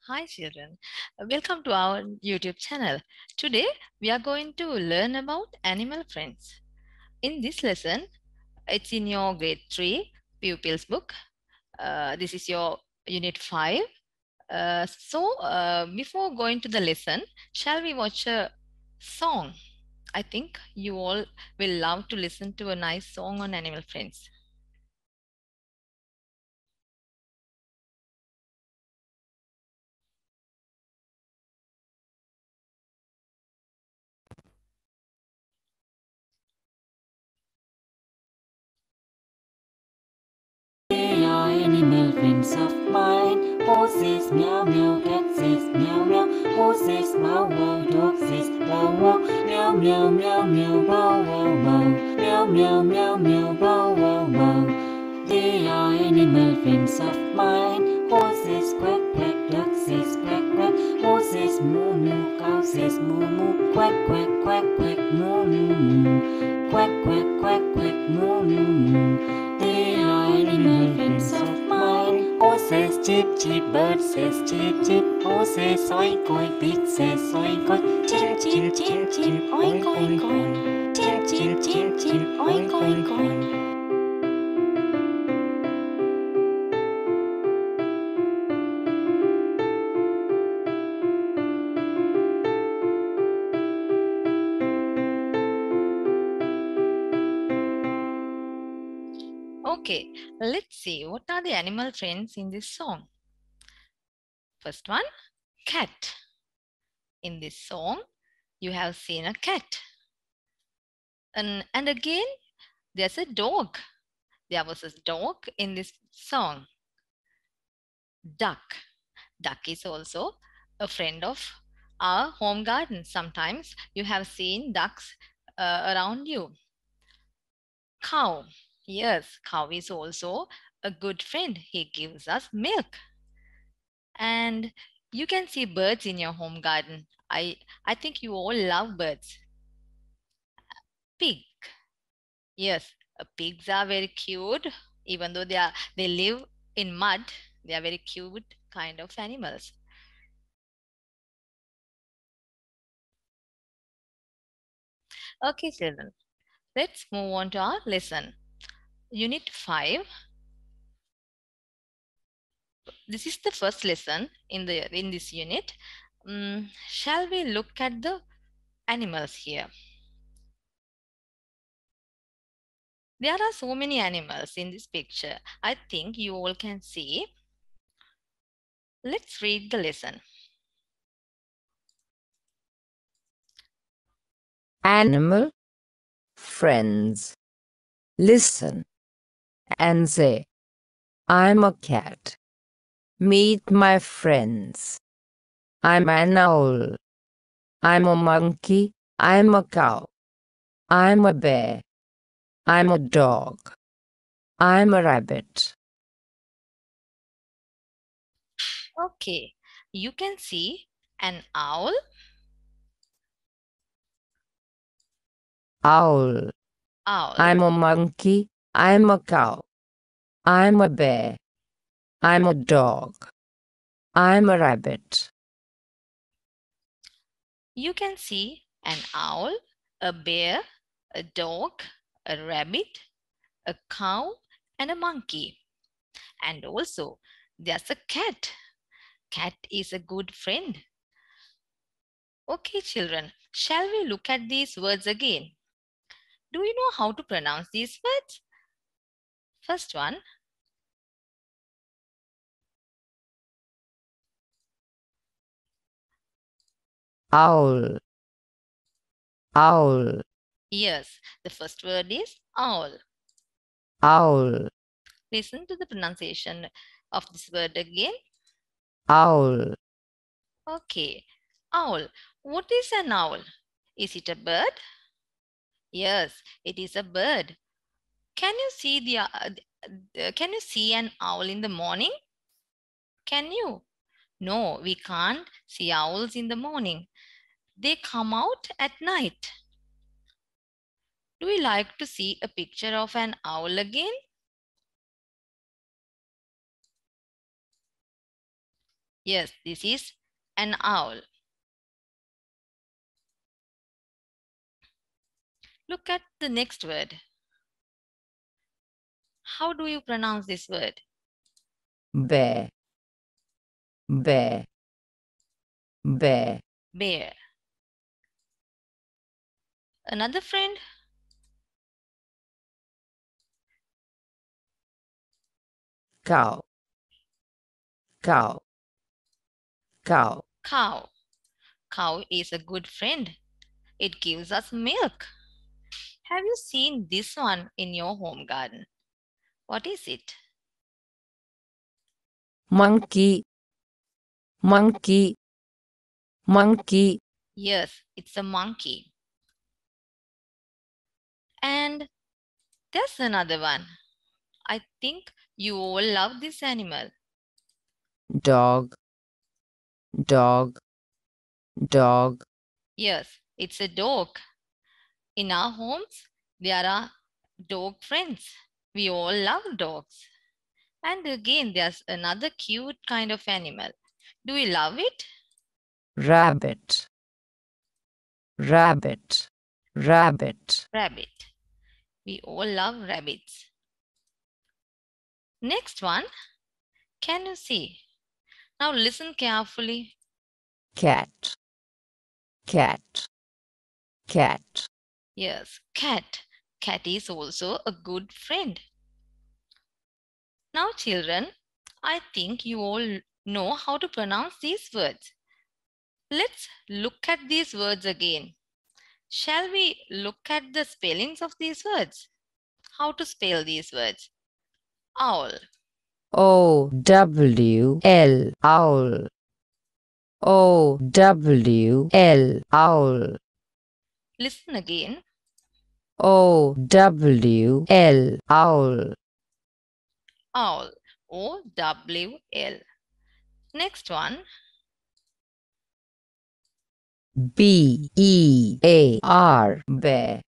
Hi children, welcome to our YouTube channel. Today we are going to learn about animal friends. In this lesson, it's in your grade 3 pupils book. This is your unit 5. Before going to the lesson, shall we watch a song? I think you all will love to listen to a nice song on animal friends. They are animal friends of mine. Horses meow meow, cat says meow meow, horses wow wow, dog says wow wow, meow meow meow meow, wow wow wow, meow meow meow meow, wow wow wow. They are animal friends of mine. Horses quack quack, dog says quack quack, horses moo moo, cow says moo moo, quack quack quack quack, moo moo moo, quack quack quack quack, moo moo moo. They are animal friends of mine. Horse says chip chip, bird says chip chip, horse says oink oink, pig says oink oink, chip chip chip chip, oink oink oink, chip chip chip chip, oink oink oink. Okay, let's see what are the animal friends in this song. First one, cat. In this song, you have seen a cat. And again, there's a dog. There was a dog in this song. Duck. Duck is also a friend of our home garden. Sometimes you have seen ducks around you. Cow. Yes, cow is also a good friend. He gives us milk. And you can see birds in your home garden. I think you all love birds. Pig. Yes, pigs are very cute. Even though they live in mud, they are very cute kind of animals. Okay, children, let's move on to our lesson. Unit 5. This is the first lesson in this unit. Shall we look at the animals here? There are so many animals in this picture. I think you all can see. Let's read the lesson. Animal friends. Listen and say, I'm a cat. Meet my friends. I'm an owl. I'm a monkey. I'm a cow. I'm a bear. I'm a dog. I'm a rabbit. Okay, you can see an owl. Owl. Owl. I'm a monkey. I'm a cow. I'm a bear. I'm a dog. I'm a rabbit. You can see an owl, a bear, a dog, a rabbit, a cow, and a monkey. And also, there's a cat. Cat is a good friend. Okay, children, shall we look at these words again? Do you know how to pronounce these words? First one, Owl. Owl. yes, the first word is owl. Owl. Listen to the pronunciation of this word again. Owl. Okay, owl. What is an owl? Is it a bird? Yes, it is a bird. Can you see can you see an owl in the morning? Can you? No, we can't see owls in the morning. They come out at night. Do we like to see a picture of an owl again? Yes, this is an owl. Look at the next word. How do you pronounce this word? bear, bear, bear, Bear. Another friend? cow, cow, cow, Cow. Cow is a good friend. It gives us milk. Have you seen this one in your home garden? What is it? monkey, monkey, monkey, Yes, it's a monkey. And there's another one. I think you all love this animal. dog, dog, dog, Yes, it's a dog. In our homes, there are dog friends. We all love dogs. And again, there's another cute kind of animal. Do you love it? rabbit, rabbit, rabbit, Rabbit. We all love rabbits. Next one, can you see? Now listen carefully. cat, cat, cat, Yes, cat. Cat is also a good friend. Now, children, I think you all know how to pronounce these words. Let's look at these words again. Shall we look at the spellings of these words? How to spell these words? Owl. O-W-L, owl, O-W-L, owl, Listen again. O-W-L, owl, Owl. O-W-L. Next one. B-E-A-R, bear,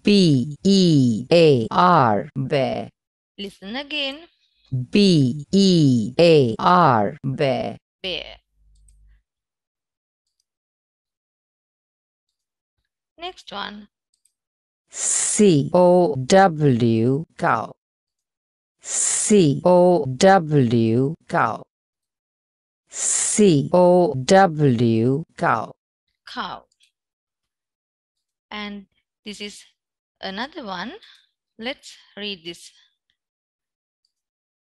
B-E-A-R, bear, Listen again. B-E-A-R, bear, Bear. Next one. C-O-W, cow, C-O-W, cow, C-O-W, cow, Cow. And this is another one. Let's read this.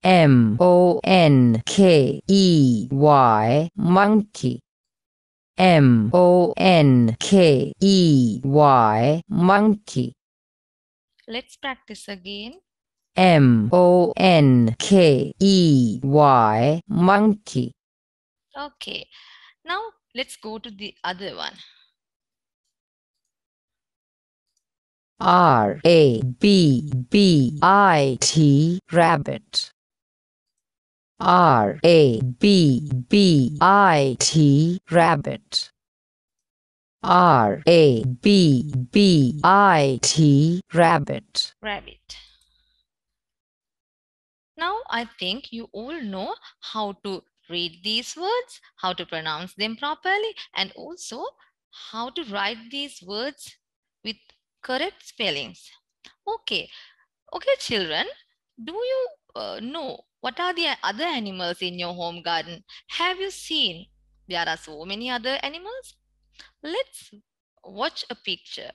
M-O-N-K-E-Y, monkey, M-O-N-K-E-Y, monkey, Let's practice again. M-O-N-K-E-Y, monkey, Okay. Now let's go to the other one. R-A-B-B-I-T, rabbit, R-A-B-B-I-T, rabbit, R-A-B-B-I-T, rabbit. Rabbit. Now I think you all know how to read these words, how to pronounce them properly, and also how to write these words with correct spellings. Okay, okay, children, do you know what are the other animals in your home garden? Have you seen? There are so many other animals. Let's watch a picture.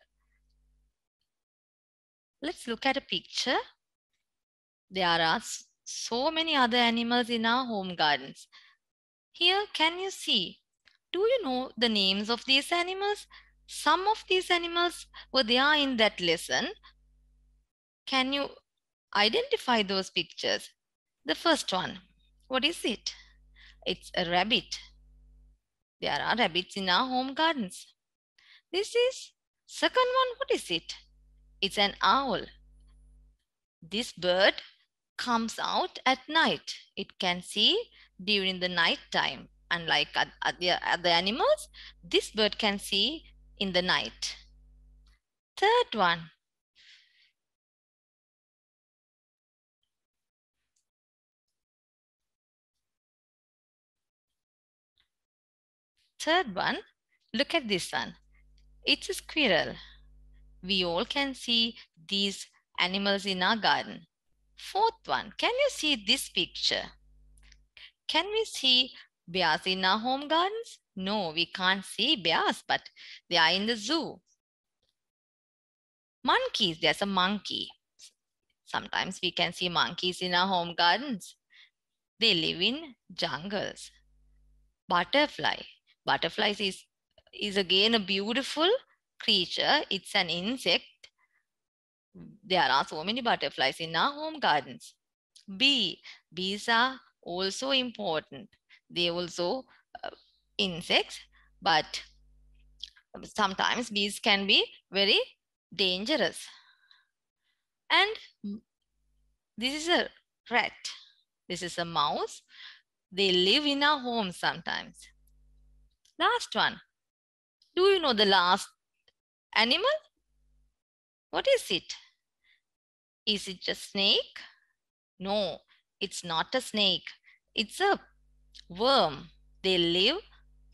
Let's look at a picture. There are so many other animals in our home gardens. Here, can you see? Do you know the names of these animals? Some of these animals were there in that lesson. Can you identify those pictures? The first one, what is it? It's a rabbit. There are rabbits in our home gardens. This is second one, what is it? It's an owl. This bird comes out at night. It can see during the night time. Unlike other animals, this bird can see in the night. Third one. Third one, look at this one. It's a squirrel. We all can see these animals in our garden. Fourth one, can you see this picture? Can we see bears in our home gardens? No, we can't see bears, but they are in the zoo. Monkeys, there's a monkey. Sometimes we can see monkeys in our home gardens. They live in jungles. Butterfly. Butterflies is again a beautiful creature. It's an insect. There are so many butterflies in our home gardens. Bee. Bees are also important. They also insects, but sometimes bees can be very dangerous. And this is a rat. This is a mouse. They live in our homes sometimes. Last one. Do you know the last animal? What is it? Is it a snake? No, it's not a snake. It's a worm. They live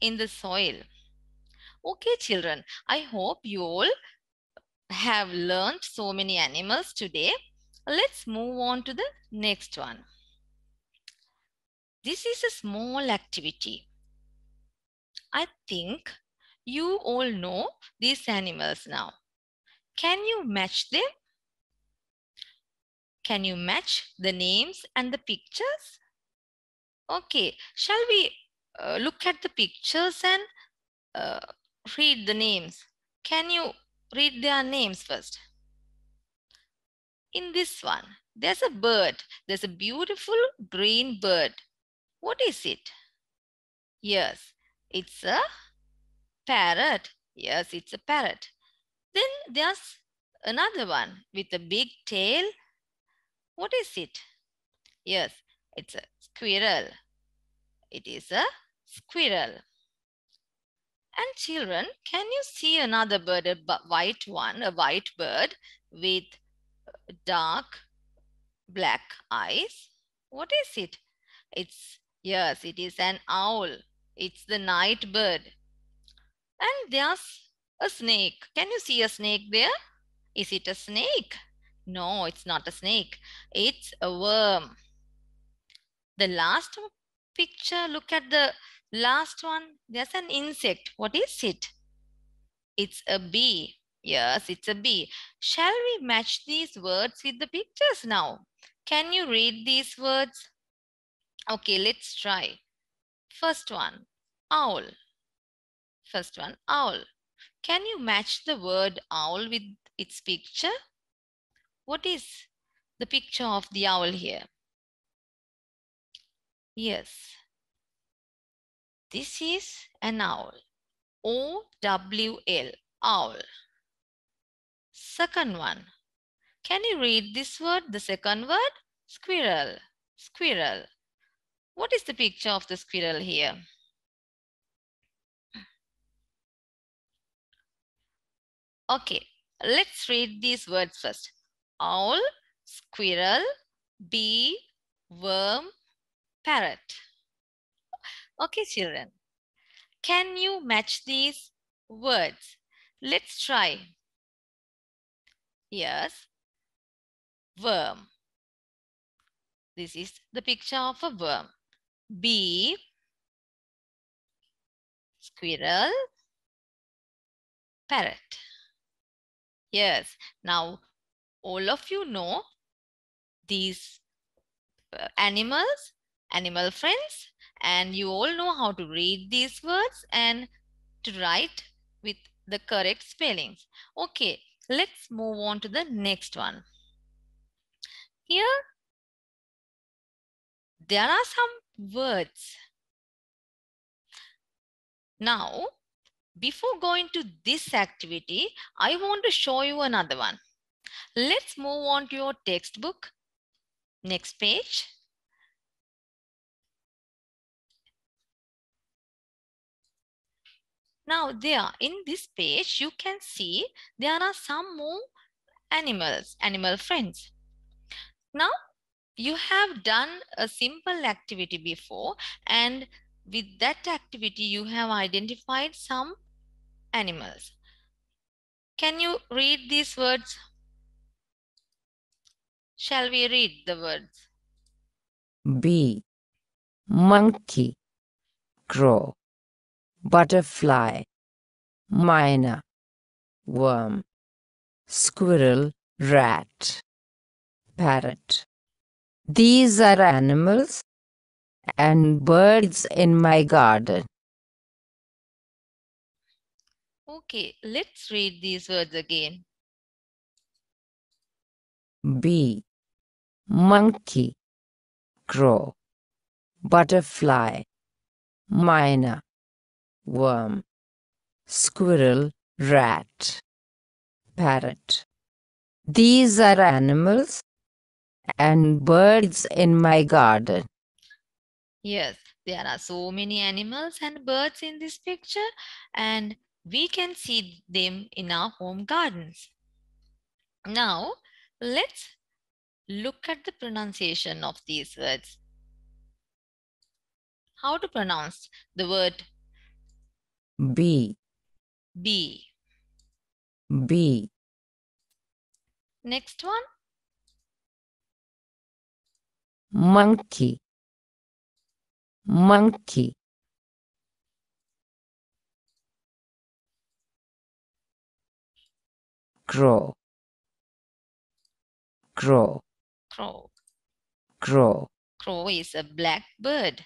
in the soil. Okay, children, I hope you all have learned so many animals today. Let's move on to the next one. This is a small activity. I think you all know these animals now. Can you match them? Can you match the names and the pictures? Okay, shall we look at the pictures and uh, read the names? Can you read their names first? In this one, there's a bird. There's a beautiful green bird. What is it? Yes, it's a parrot. Yes, it's a parrot. Then there's another one with a big tail. What is it? Yes, it's a squirrel. It is a squirrel. And children, can you see another bird, a white one, a white bird with dark black eyes? What is it? Yes, it is an owl. It's the night bird. And there's a snake. Can you see a snake there? Is it a snake? No, it's not a snake. It's a worm. The last picture, look at the last one. There's an insect. What is it? It's a bee. Yes, it's a bee. Shall we match these words with the pictures now? Can you read these words? Okay, let's try. First one, owl. First one, owl. Can you match the word owl with its picture? What is the picture of the owl here? Yes, this is an owl. O-W-L, owl. Second one. Can you read this word, the second word? Squirrel, squirrel. What is the picture of the squirrel here? Okay, let's read these words first. Owl, squirrel, bee, worm, parrot. Okay, children. Can you match these words? Let's try. Yes, worm. This is the picture of a worm. Bee, squirrel, parrot. Yes, now all of you know these animals, animal friends, and you all know how to read these words and to write with the correct spellings. Okay, let's move on to the next one. Here, there are some words. Now, before going to this activity, I want to show you another one. Let's move on to your textbook. Next page. Now there, in this page, you can see there are some more animals, animal friends. Now, you have done a simple activity before, and with that activity, you have identified some animals. Can you read these words? Shall we read the words? bee, monkey, crow, butterfly, myna, worm, squirrel, rat, parrot. These are animals and birds in my garden. Okay, let's read these words again. Bee, monkey, crow, butterfly, myna, worm, squirrel, rat, parrot. These are animals and birds in my garden. Yes, there are so many animals and birds in this picture, and we can see them in our home gardens. Now, let's look at the pronunciation of these words. How to pronounce the word Bee, bee? bee, Next one, monkey, monkey, crow, crow, crow. crow, Crow is a black bird.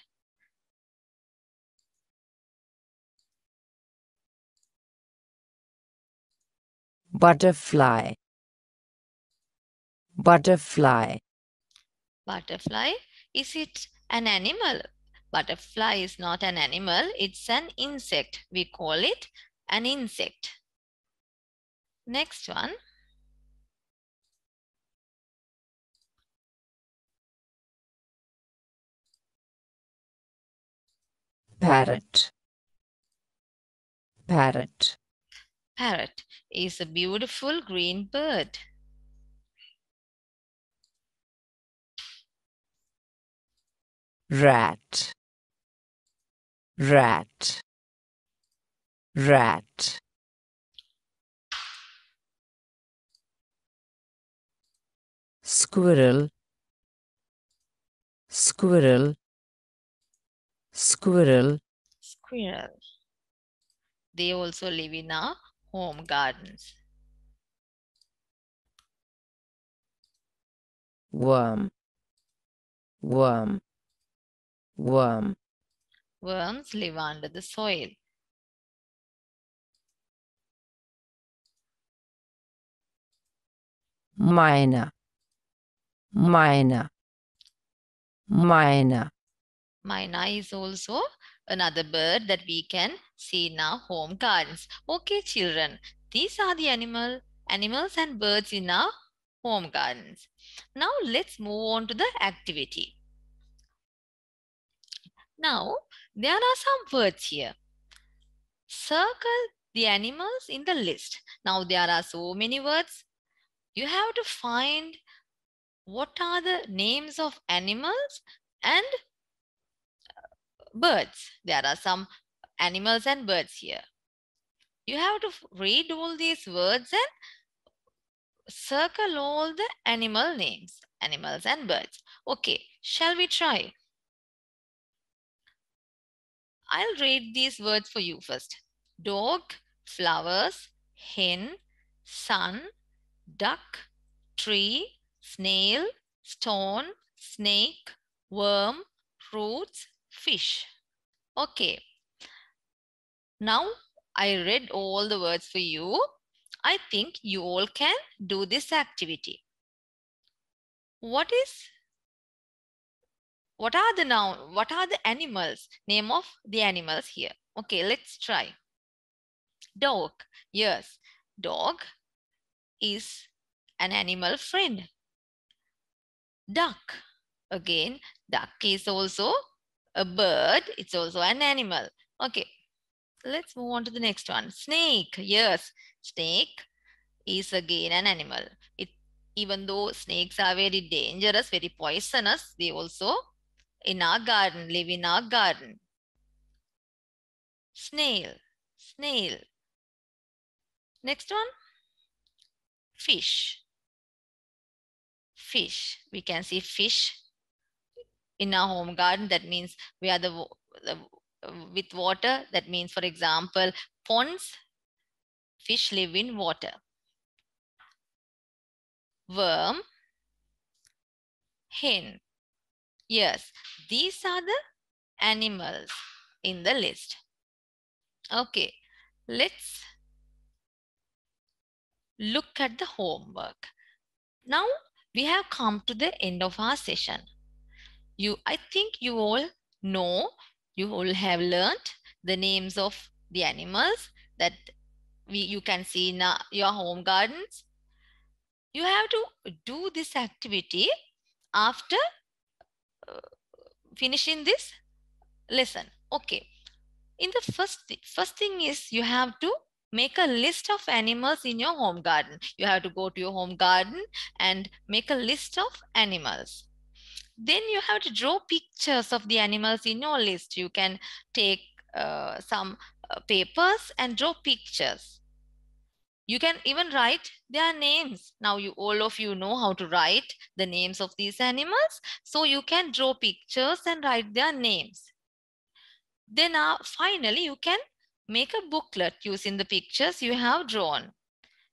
butterfly, butterfly, Butterfly, is it an animal? Butterfly is not an animal, it's an insect. We call it an insect. Next one, parrot, parrot, parrot is a beautiful green bird. rat, rat, rat, squirrel, squirrel, squirrel, Squirrel. They also live in our home gardens. worm, worm, worm, Worms live under the soil. myna, myna, myna, Myna is also another bird that we can see in our home gardens. Okay, children, these are the animals and birds in our home gardens. Now let's move on to the activity. Now there are some words here. Circle the animals in the list. Now there are so many words. You have to find what are the names of animals and birds. There are some animals and birds here. You have to read all these words and circle all the animal names, animals and birds. Okay, shall we try? I'll read these words for you first. Dog, flowers, hen, sun, duck, tree, snail, stone, snake, worm, fruits, fish. Okay, now I read all the words for you. I think you all can do this activity. What are the animals? Name of the animals here. Okay, let's try. Dog. Yes, dog is an animal friend. Duck. Again, duck is also a bird. It's also an animal. Okay, let's move on to the next one. Snake. Yes, snake is again an animal. Even though snakes are very dangerous, very poisonous, they also in our garden, live in our garden. Snail, snail. Next one, fish, fish. We can see fish in our home garden. That means we are the with water. That means, for example, ponds. Fish live in water. Worm, hen. Yes, these are the animals in the list. Okay, let's look at the homework. Now we have come to the end of our session. I think you all know, you all have learned the names of the animals that you can see in your home gardens. You have to do this activity after finishing this lesson. Okay. In the first thing is you have to make a list of animals in your home garden. You have to go to your home garden and make a list of animals. Then you have to draw pictures of the animals in your list. You can take some papers and draw pictures. You can even write their names. Now all of you know how to write the names of these animals, so you can draw pictures and write their names. Then finally you can make a booklet using the pictures you have drawn.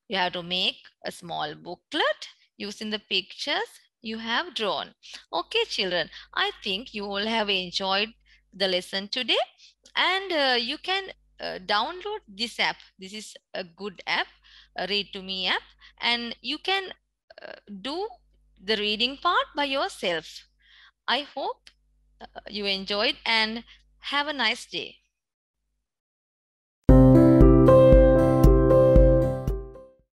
You have to make a small booklet using the pictures you have drawn. Okay, children, I think you all have enjoyed the lesson today, and you can download this app. This is a good app, a Read to Me app, and you can do the reading part by yourself. I hope you enjoyed and have a nice day.